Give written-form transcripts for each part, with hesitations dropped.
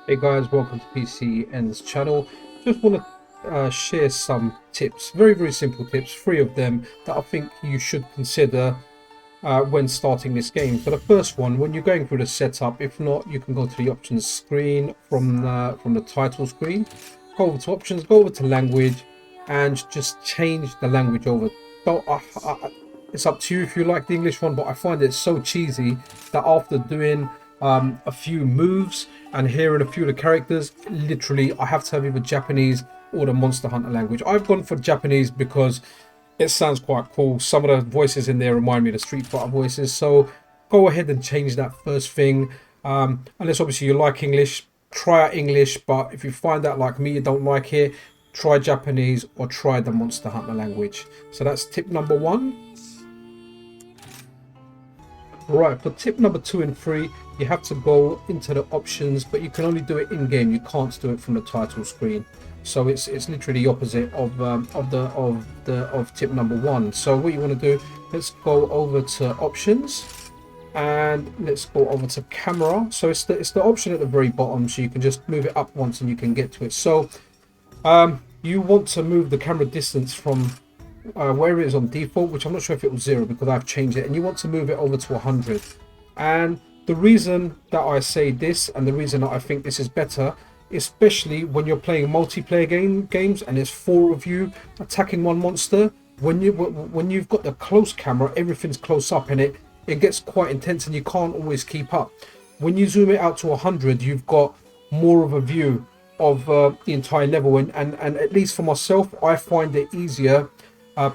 Hey guys, welcome to PCN's channel. Just want to share some tips, very simple tips, three of them that I think you should consider when starting this game. So the first one, when you're going through the setup, if not, you can go to the options screen from the title screen. Go over to options, go over to language, and just change the language over. Don't, it's up to you if you like the English one, but I find it so cheesy that after doing a few moves and hearing a few of the characters, literally I have to have either Japanese or the Monster Hunter language. I've gone for Japanese because it sounds quite cool. Some of the voices in there remind me of the Street Fighter voices, so go ahead and change that first thing. Unless obviously you like English, try out English, but if you find out like me you don't like it, try Japanese or try the Monster Hunter language. So that's tip number one. Right, for tip number 2 and 3, you have to go into the options, but you can only do it in game. You can't do it from the title screen. So it's literally the opposite of tip number 1. So what you want to do, let's go over to options and let's go over to camera. So it's the option at the very bottom, so you can just move it up once and you can get to it. So you want to move the camera distance from where it is on default, which I'm not sure if it was 0 because I've changed it, and you want to move it over to 100. And the reason that I say this and the reason that I think this is better, especially when you're playing multiplayer games and there's 4 of you attacking one monster, when you've got the close camera, everything's close up and it gets quite intense and you can't always keep up. When you zoom it out to 100, you've got more of a view of the entire level, and at least for myself, I find it easier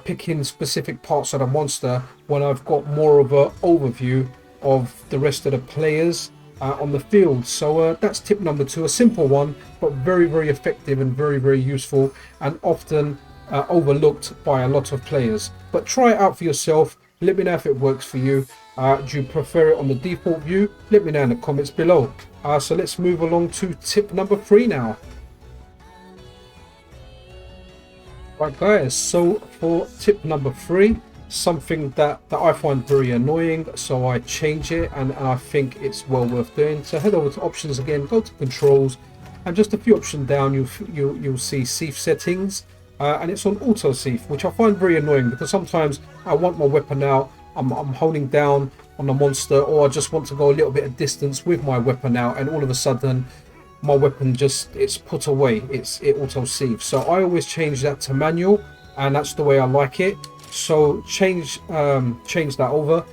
picking specific parts of the monster when I've got more of an overview of the rest of the players on the field. So that's tip number 2, a simple one, but very effective and very useful, and often overlooked by a lot of players. But try it out for yourself. Let me know if it works for you. Do you prefer it on the default view? Let me know in the comments below. So let's move along to tip number 3 now. Right guys, so for tip number 3, something that I find very annoying, so I change it, and I think it's well worth doing. So head over to options again, go to controls, and just a few options down you'll see Seath settings, and it's on auto Seath, which I find very annoying because sometimes I want my weapon out, I'm holding down on the monster, or I just want to go a little bit of distance with my weapon out, and all of a sudden my weapon it's put away, it auto Seath. So I always change that to manual, and that's the way I like it. So change that over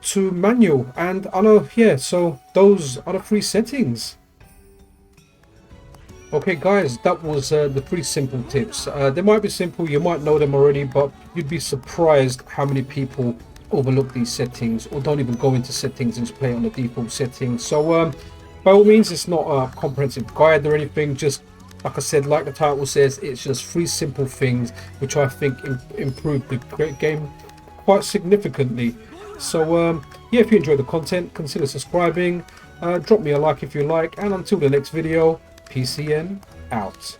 to manual, and I know, yeah, so those are the 3 settings. Okay guys, that was the 3 simple tips. They might be simple, you might know them already, but you'd be surprised how many people overlook these settings or don't even go into settings and just play on the default settings. So by all means, it's not a comprehensive guide or anything, just like I said, like the title says, it's just 3 simple things which I think improve the great game quite significantly. So yeah, if you enjoyed the content, consider subscribing, drop me a like if you like, and until the next video, PCN out.